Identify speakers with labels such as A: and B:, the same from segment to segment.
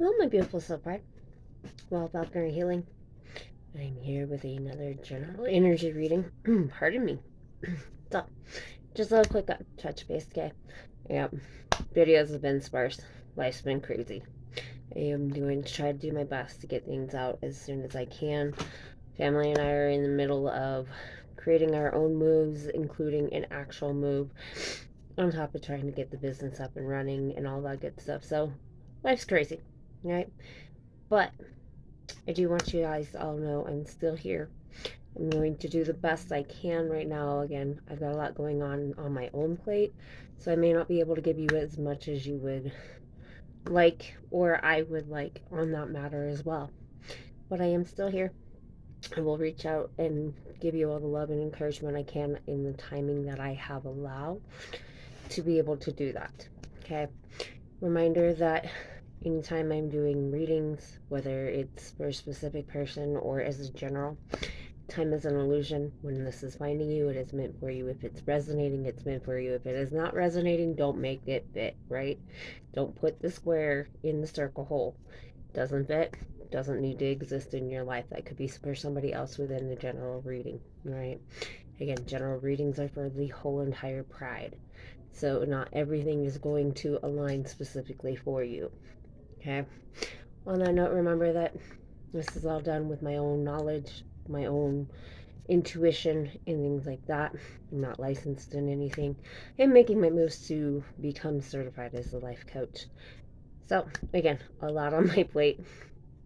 A: Hello, my beautiful soul pride. Well, Valkyrie Healing. I'm here with another general energy reading. Pardon me. So, just a little quick touch base, okay? Yep. Videos have been sparse. Life's been crazy. I am doing to try to do my best to get things out as soon as I can. Family and I are in the middle of creating our own moves, including an actual move, on top of trying to get the business up and running and all that good stuff. So, life's crazy, right? But I do want you guys all know I'm still here. I'm going to do the best I can right now. Again, I've got a lot going on my own plate, so I may not be able to give you as much as you would like or I would like on that matter as well. But I am still here. I will reach out and give you all the love and encouragement I can in the timing that I have allowed to be able to do that. Okay. Reminder that anytime I'm doing readings, whether it's for a specific person or as a general, time is an illusion. When this is finding you, it is meant for you. If it's resonating, it's meant for you. If it is not resonating, don't make it fit, right? Don't put the square in the circle hole. Doesn't fit, doesn't need to exist in your life. That could be for somebody else within the general reading, right? Again, general readings are for the whole entire pride. So not everything is going to align specifically for you. Okay? On that note, remember that this is all done with my own knowledge, my own intuition, and things like that. I'm not licensed in anything. I'm making my moves to become certified as a life coach. So, again, a lot on my plate.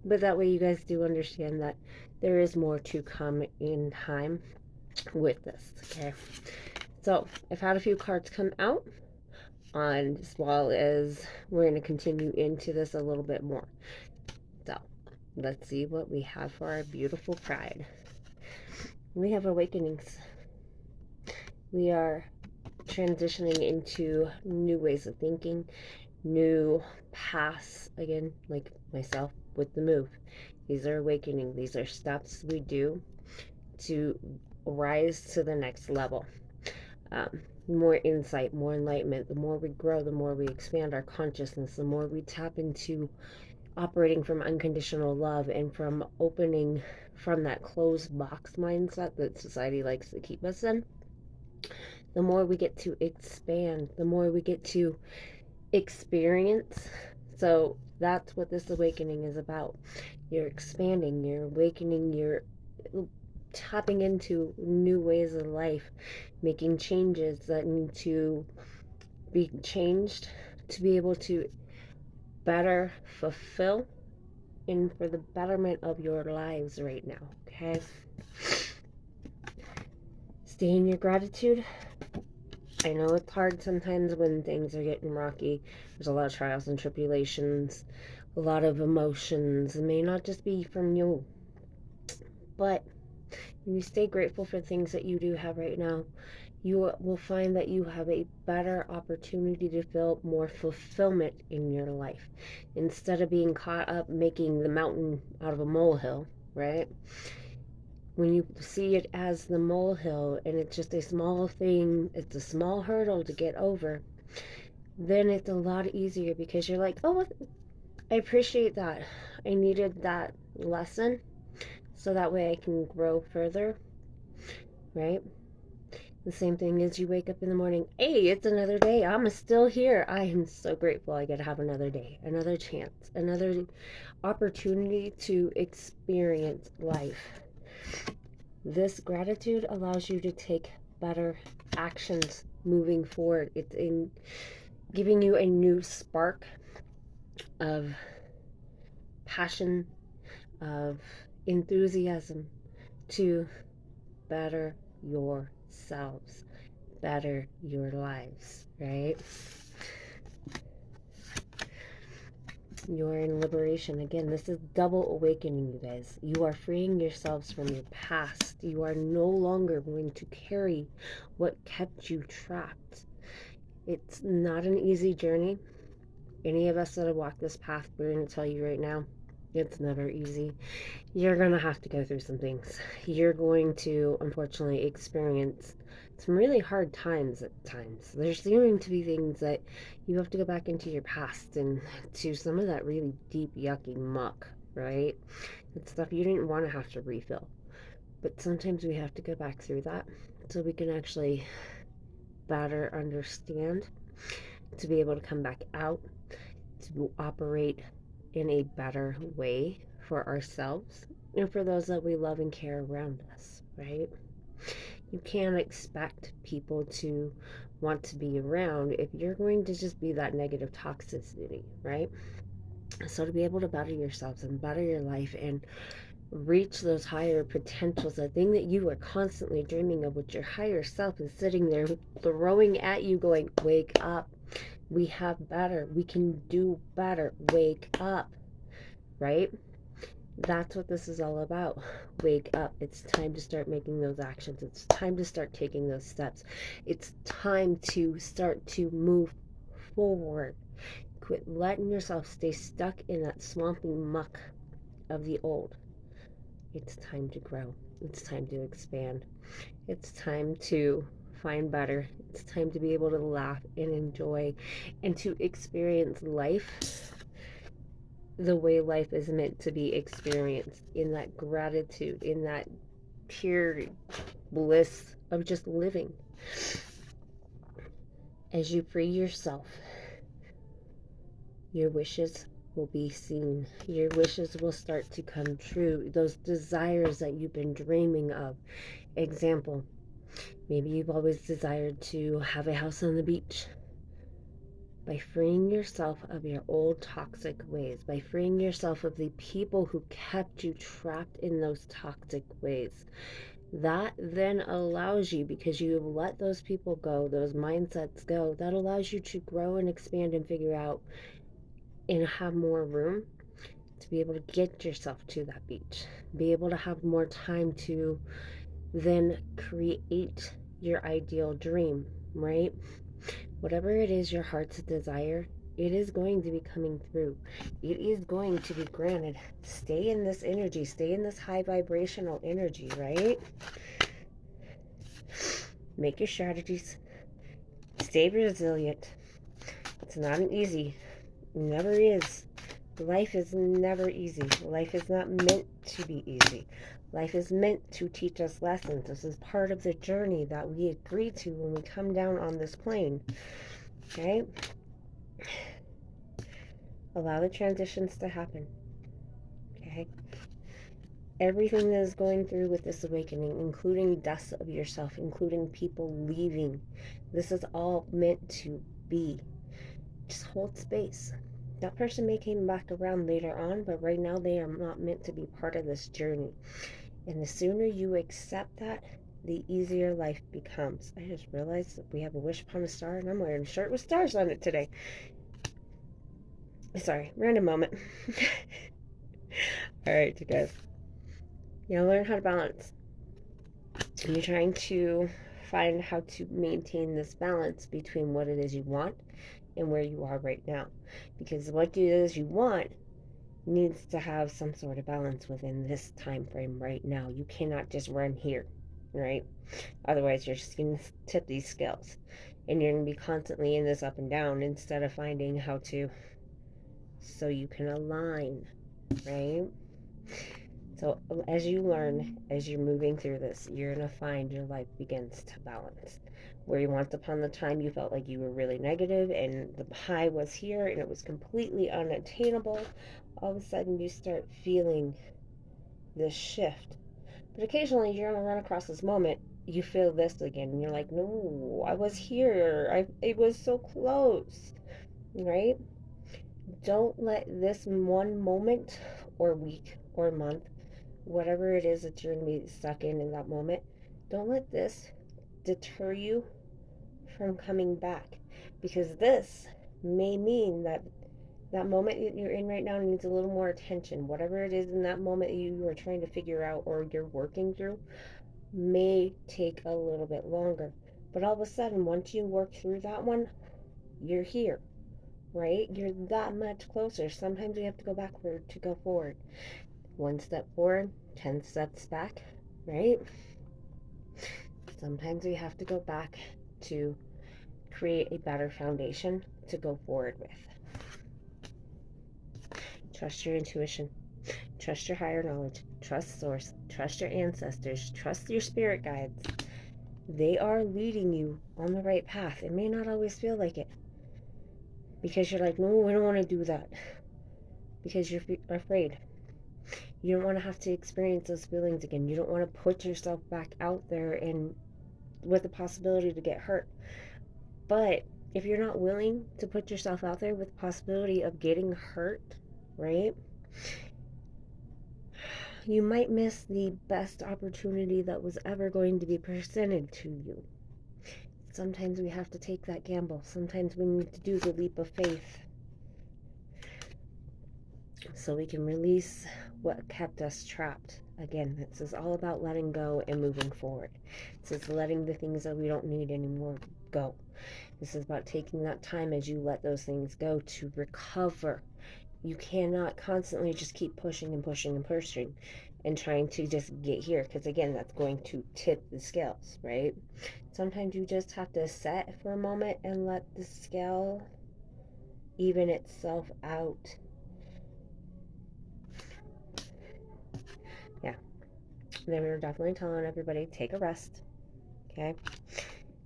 A: But that way you guys do understand that there is more to come in time with this. Okay? So, I've had a few cards come out, on as well as we're going to continue into this a little bit more. So, let's see what we have for our beautiful pride. We have awakenings. We are transitioning into new ways of thinking, new paths, again, like myself with the move. These are awakening. These are steps we do to rise to the next level. More insight, more enlightenment. The more we grow, the more we expand our consciousness, the more we tap into operating from unconditional love and from opening from that closed box mindset that society likes to keep us in. The more we get to expand, the more we get to experience. So that's what this awakening is about. You're expanding, you're awakening, you're tapping into new ways of life, making changes that need to be changed to be able to better fulfill and for the betterment of your lives right now. Okay? Stay in your gratitude. I know it's hard sometimes when things are getting rocky. There's a lot of trials and tribulations, a lot of emotions. It may not just be from you, but when you stay grateful for things that you do have right now, you will find that you have a better opportunity to feel more fulfillment in your life. Instead of being caught up making the mountain out of a molehill, right? When you see it as the molehill and it's just a small thing, it's a small hurdle to get over, then it's a lot easier because you're like, oh, I appreciate that. I needed that lesson so that way I can grow further, right? The same thing as you wake up in the morning. Hey, it's another day. I'm still here. I am so grateful I get to have another day, another chance, another opportunity to experience life. This gratitude allows you to take better actions moving forward. It's in giving you a new spark of passion, of enthusiasm to better yourselves, better your lives, right? You're in liberation. Again, this is double awakening, you guys. You are freeing yourselves from your past. You are no longer going to carry what kept you trapped. It's not an easy journey. Any of us that have walked this path, we're going to tell you right now, it's never easy. You're going to have to go through some things. You're going to, unfortunately, experience some really hard times at times. There's going to be things that you have to go back into your past and to some of that really deep, yucky muck, right? It's stuff you didn't want to have to refill. But sometimes we have to go back through that so we can actually better understand, to be able to come back out, to operate in a better way for ourselves and for those that we love and care around us, right? You can't expect people to want to be around if you're going to just be that negative toxicity, right? So to be able to better yourselves and better your life and reach those higher potentials, the thing that you are constantly dreaming of, which your higher self is sitting there throwing at you, going, wake up. We have better. We can do better. Wake up, right? That's what this is all about. Wake up. It's time to start making those actions. It's time to start taking those steps. It's time to start to move forward. Quit letting yourself stay stuck in that swampy muck of the old. It's time to grow. It's time to expand. It's time to find better. It's time to be able to laugh and enjoy and to experience life the way life is meant to be experienced, in that gratitude, in that pure bliss of just living. As you free yourself, your wishes will be seen. Your wishes will start to come true. Those desires that you've been dreaming of. Example, maybe you've always desired to have a house on the beach. By freeing yourself of your old toxic ways, by freeing yourself of the people who kept you trapped in those toxic ways, that then allows you, because you have let those people go, those mindsets go, that allows you to grow and expand and figure out and have more room to be able to get yourself to that beach, be able to have more time to then create your ideal dream, right? Whatever it is your heart's desire, it is going to be coming through. It is going to be granted. Stay in this energy, stay in this high vibrational energy, right? Make your strategies. Stay resilient. It's not an easy. It never is. Life is never easy. Life is not meant to be easy. Life is meant to teach us lessons. This is part of the journey that we agree to when we come down on this plane. Okay? Allow the transitions to happen. Okay? Everything that is going through with this awakening, including deaths of yourself, including people leaving, this is all meant to be. Just hold space. That person may come back around later on, but right now they are not meant to be part of this journey. And the sooner you accept that, the easier life becomes. I just realized that we have a wish upon a star, and I'm wearing a shirt with stars on it today. Sorry, random moment. All right, you guys. You gotta learn how to balance. You're trying to find how to maintain this balance between what it is you want and where you are right now. Because what it is you want needs to have some sort of balance within this time frame right now. You cannot just run here, right? Otherwise, you're just going to tip these scales. And you're going to be constantly in this up and down instead of finding how to, so you can align, right? So as you learn, as you're moving through this, you're going to find your life begins to balance. Where once upon the time you felt like you were really negative and the high was here and it was completely unattainable, all of a sudden you start feeling this shift. But occasionally you're going to run across this moment, you feel this again, and you're like, no, I was here. It was so close, right? Don't let this one moment or week or month, whatever it is that you're going to be stuck in that moment, don't let this deter you from coming back, because this may mean that that moment that you're in right now needs a little more attention. Whatever it is in that moment you are trying to figure out or you're working through may take a little bit longer. But all of a sudden, once you work through that one, you're here, right? You're that much closer. Sometimes we have to go backward to go forward. One step forward, 10 steps back, right? Sometimes we have to go back to create a better foundation to go forward with. Trust your intuition. Trust your higher knowledge. Trust source. Trust your ancestors. Trust your spirit guides. They are leading you on the right path. It may not always feel like it, because you're like, no, I don't want to do that, because you're afraid. You don't want to have to experience those feelings again. You don't want to put yourself back out there and with the possibility to get hurt. But if you're not willing to put yourself out there with the possibility of getting hurt, right, you might miss the best opportunity that was ever going to be presented to you. Sometimes we have to take that gamble. Sometimes we need to do the leap of faith so we can release what kept us trapped. Again, this is all about letting go and moving forward. This is letting the things that we don't need anymore go. This is about taking that time as you let those things go to recover. You cannot constantly just keep pushing and pushing and pushing and trying to just get here, because again, that's going to tip the scales, right? Sometimes you just have to set for a moment and let the scale even itself out. Yeah, they were definitely telling everybody, take a rest, okay?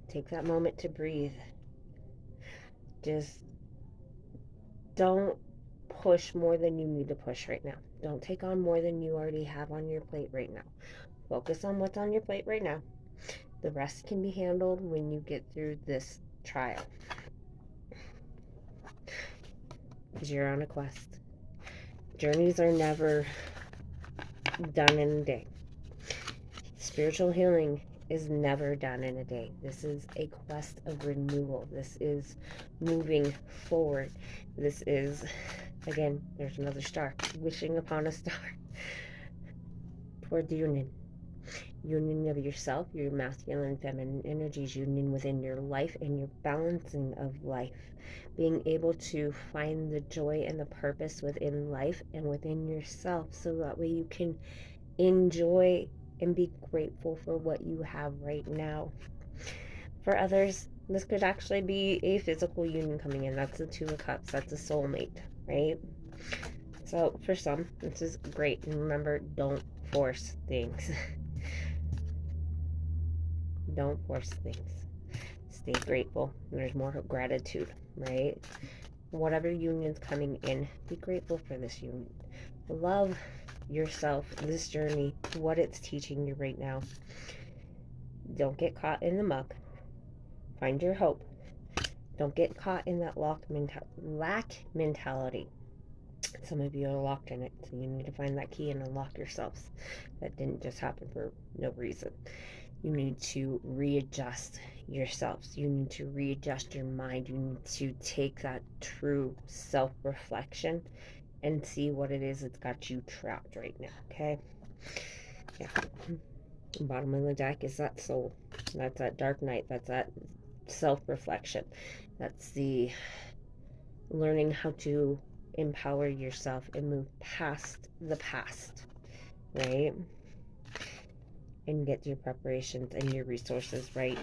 A: Take that moment to breathe. Just don't push more than you need to push right now. Don't take on more than you already have on your plate right now. Focus on what's on your plate right now. The rest can be handled when you get through this trial, because you're on a quest. Journeys are never done in a day. Spiritual healing is never done in a day. This is a quest of renewal. This is moving forward. This is, again, there's another star, wishing upon a star towards union. Union of yourself, your masculine and feminine energies, union within your life and your balancing of life. Being able to find the joy and the purpose within life and within yourself, so that way you can enjoy and be grateful for what you have right now. For others, this could actually be a physical union coming in. That's the Two of Cups. That's a soulmate, right? So for some, this is great. And remember, don't force things. Don't force things. Stay grateful. There's more gratitude, right? Whatever union's coming in, be grateful for this union. Love yourself, this journey, what it's teaching you right now. Don't get caught in the muck. Find your hope. Don't get caught in that lack mentality. Some of you are locked in it, so you need to find that key and unlock yourselves. That didn't just happen for no reason. You need to readjust yourselves. You need to readjust your mind. You need to take that true self-reflection and see what it is that's got you trapped right now, okay? Yeah. Bottom of the deck is that soul. That's that dark night. That's that self-reflection. That's the learning how to empower yourself and move past the past, right? And get your preparations and your resources right.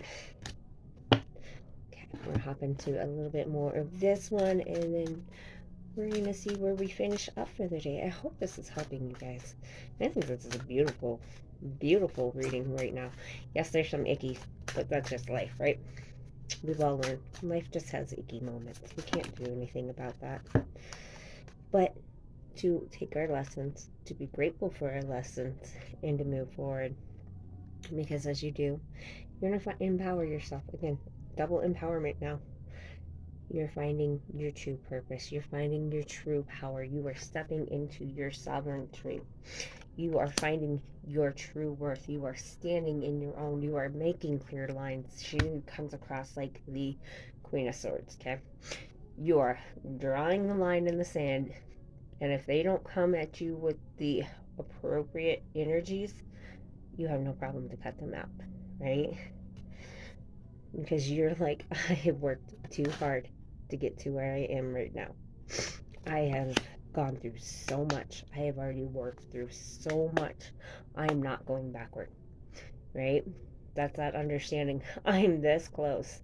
A: Okay, we're gonna hop into a little bit more of this one, and then we're gonna see where we finish up for the day. I hope this is helping you guys. I think this is a beautiful, beautiful reading right now. Yes, there's some icky, but that's just life, right? We've all learned life just has icky moments. We can't do anything about that. But to take our lessons, to be grateful for our lessons, and to move forward. Because as you do, you're going to empower yourself. Again, double empowerment now. You're finding your true purpose. You're finding your true power. You are stepping into your sovereignty. You are finding your true worth. You are standing in your own. You are making clear lines. She comes across like the Queen of Swords, okay? You are drawing the line in the sand, and if they don't come at you with the appropriate energies, you have no problem to cut them out, right? Because you're like, I have worked too hard to get to where I am right now. I have gone through so much. I have already worked through so much. I am not going backward, right? That's that understanding. I'm this close.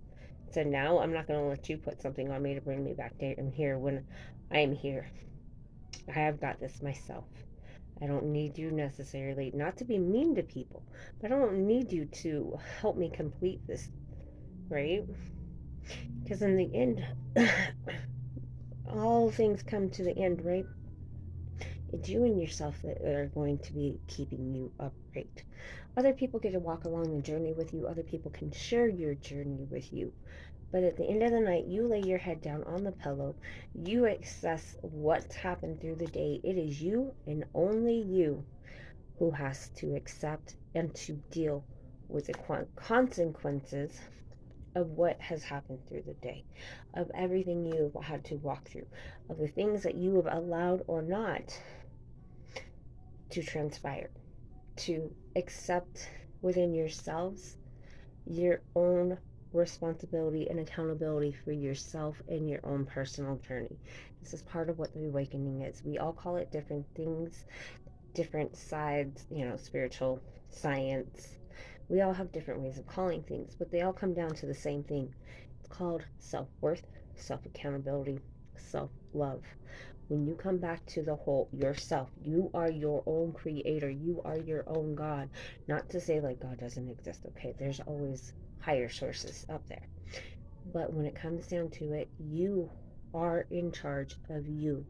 A: So now I'm not going to let you put something on me to bring me back to here when I'm here. I have got this myself. I don't need you necessarily, not to be mean to people, but I don't need you to help me complete this, right? Because in the end, all things come to the end, right? It's you and yourself that are going to be keeping you upright. Other people get to walk along the journey with you, other people can share your journey with you. But at the end of the night, you lay your head down on the pillow, you assess what's happened through the day. It is you and only you who has to accept and to deal with the consequences of what has happened through the day, of everything you've had to walk through, of the things that you have allowed or not to transpire, to accept within yourselves your own responsibility and accountability for yourself and your own personal journey. This is part of what the awakening is. We all call it different things, different sides, spiritual, science. We all have different ways of calling things, but they all come down to the same thing. It's called self-worth, self-accountability, self-love. When you come back to the whole yourself, you are your own creator, you are your own God. Not to say like God doesn't exist, okay? There's always higher sources up there. But when it comes down to it, you are in charge of you.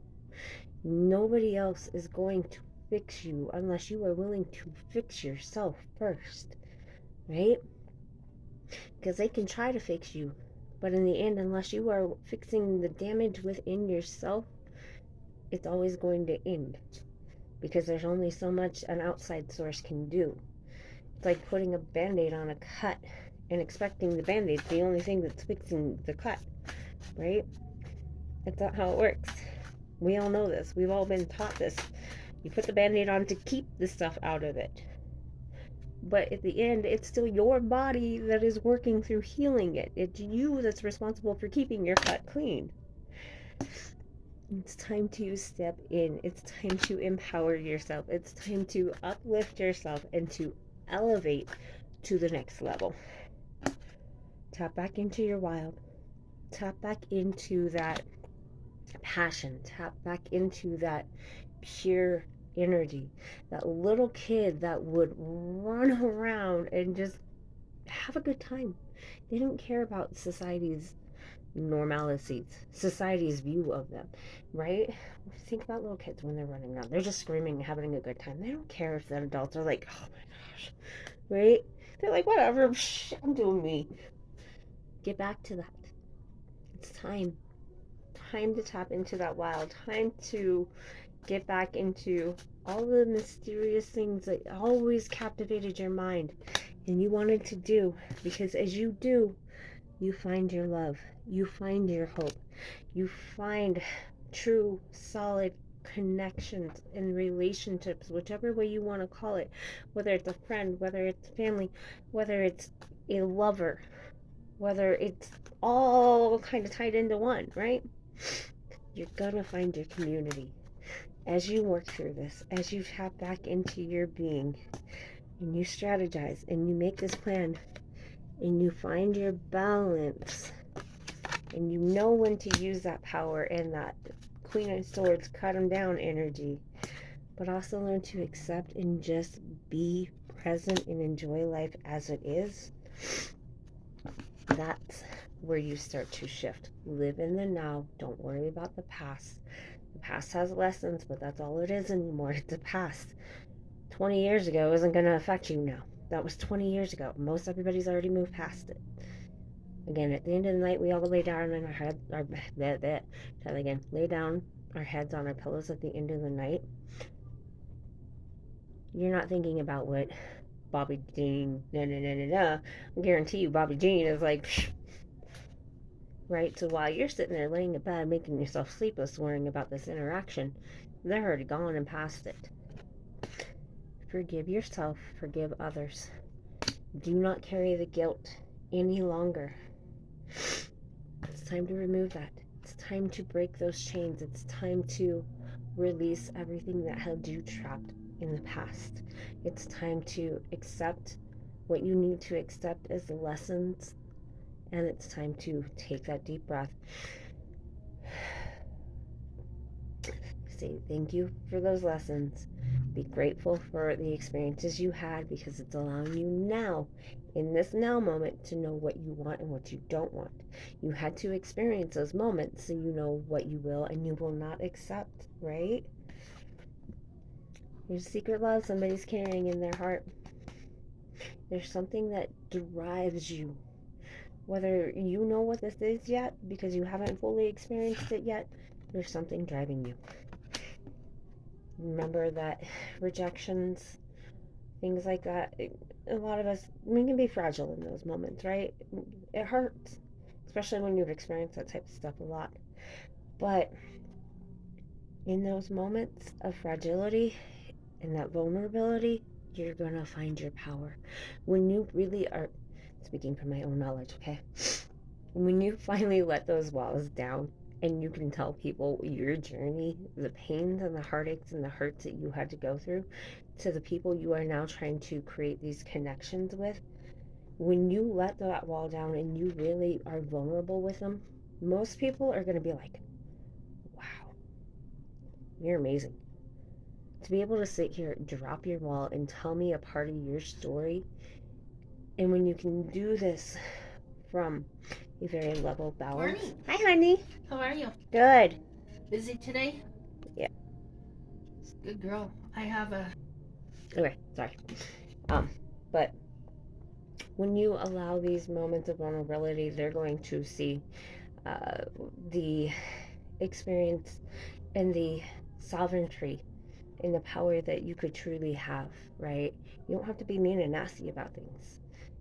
A: Nobody else is going to fix you unless you are willing to fix yourself first, right? Because they can try to fix you, but in the end, unless you are fixing the damage within yourself, it's always going to end, because there's only so much an outside source can do. It's like putting a band-aid on a cut and expecting the band-aid the only thing that's fixing the cut, right? That's not how it works. We all know this. We've all been taught this. You put the band-aid on to keep the stuff out of it. But at the end, it's still your body that is working through healing it. It's you that's responsible for keeping your cut clean. It's time to step in. It's time to empower yourself. It's time to uplift yourself and to elevate to the next level. Tap back into your wild. Tap back into that passion. Tap back into that pure energy. That little kid that would run around and just have a good time. They don't care about society's normalities, society's view of them, right? Think about little kids when they're running around. They're just screaming and having a good time. They don't care if the adults are like, oh my gosh, right? They're like, whatever, I'm doing me. Get back to that. It's time. Time to tap into that wild. Time to get back into all the mysterious things that always captivated your mind and you wanted to do, because as you do, you find your love, you find your hope, you find true, solid connections and relationships, whichever way you want to call it, whether it's a friend, whether it's family, whether it's a lover, whether it's all kind of tied into one, right? You're gonna find your community as you work through this, as you tap back into your being and you strategize and you make this plan and you find your balance and you know when to use that power and that Queen of Swords cut them down energy, but also learn to accept and just be present and enjoy life as it is. That's where you start to shift. Live in the now. Don't worry about the past. The past has lessons, but that's all it is anymore. It's a past. 20 years ago isn't going to affect you now. That was 20 years ago. Most everybody's already moved past it. Again, at the end of the night, we all lay down in our head, lay down our heads on our pillows at the end of the night. You're not thinking about what Bobby Jean, I guarantee you, Bobby Jean is like, right? So while you're sitting there laying in bed, making yourself sleepless, worrying about this interaction, they're already gone and past it. Forgive yourself, forgive others. Do not carry the guilt any longer. It's time to remove that. It's time to break those chains. It's time to release everything that held you trapped in the past. It's time to accept What you need to accept is the lessons, and it's time to take that deep breath. Say thank you for those lessons. Be grateful for the experiences you had, because it's allowing you now, in this now moment, to know what you want and what you don't want. You had to experience those moments so you know what you will and you will not accept, right? There's secret love somebody's carrying in their heart. There's something that drives you. Whether you know what this is yet, because you haven't fully experienced it yet, there's something driving you. Remember that rejections, things like that, a lot of us, we can be fragile in those moments, right? It hurts, especially when you've experienced that type of stuff a lot. But in those moments of fragility and that vulnerability, you're going to find your power. When you really are, speaking from my own knowledge, okay? When you finally let those walls down and you can tell people your journey, the pains and the heartaches and the hurts that you had to go through, to the people you are now trying to create these connections with, when you let that wall down and you really are vulnerable with them, most people are going to be like, wow, you're amazing. To be able to sit here, drop your wall, and tell me a part of your story, and when you can do this from a very level balance.
B: Morning.
A: Hi, honey.
B: How are you?
A: Good.
B: Busy today?
A: Yeah.
B: Good girl. I have a...
A: Okay, sorry. But when you allow these moments of vulnerability, they're going to see the experience and the sovereignty and the power that you could truly have, right? You don't have to be mean and nasty about things.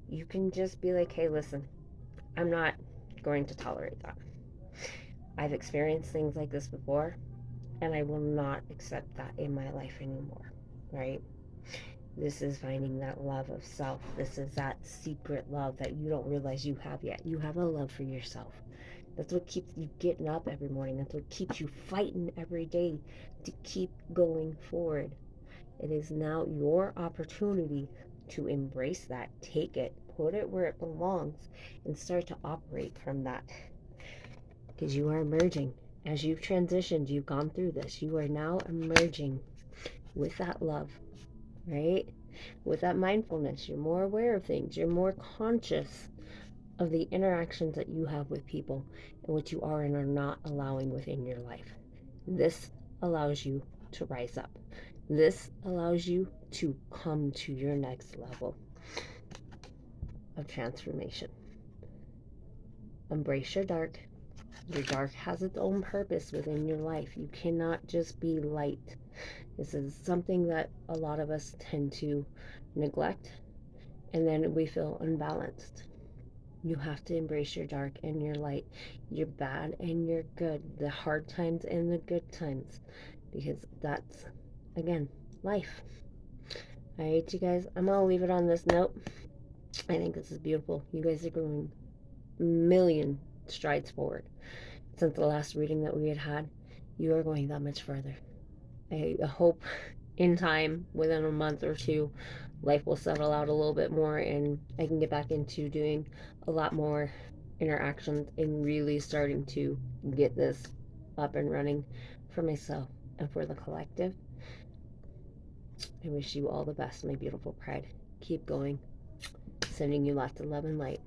A: You can just be like, hey, listen, I'm not going to tolerate that. I've experienced things like this before, and I will not accept that in my life anymore, right? This is finding that love of self. This is that secret love that you don't realize you have yet. You have a love for yourself. That's what keeps you getting up every morning. That's what keeps you fighting every day to keep going forward. It is now your opportunity to embrace that, take it, put it where it belongs, and start to operate from that. Because you are emerging. As you've transitioned, you've gone through this, you are now emerging with that love, right? With that mindfulness. You're more aware of things, you're more conscious of the interactions that you have with people and what you are and are not allowing within your life. This allows you to rise up. This allows you to come to your next level of transformation. Embrace your dark. Your dark has its own purpose within your life. You cannot just be light. This is something that a lot of us tend to neglect, and then we feel unbalanced. You have to embrace your dark and your light, your bad and your good, the hard times and the good times, because that's, again, life. All right, you guys, I'm going to leave it on this note. I think this is beautiful. You guys are going a million strides forward. Since the last reading that we had, you are going that much further. I hope in time, within a month or two, life will settle out a little bit more and I can get back into doing a lot more interactions and really starting to get this up and running for myself and for the collective. I wish you all the best, my beautiful Pride. Keep going. Sending you lots of love and light.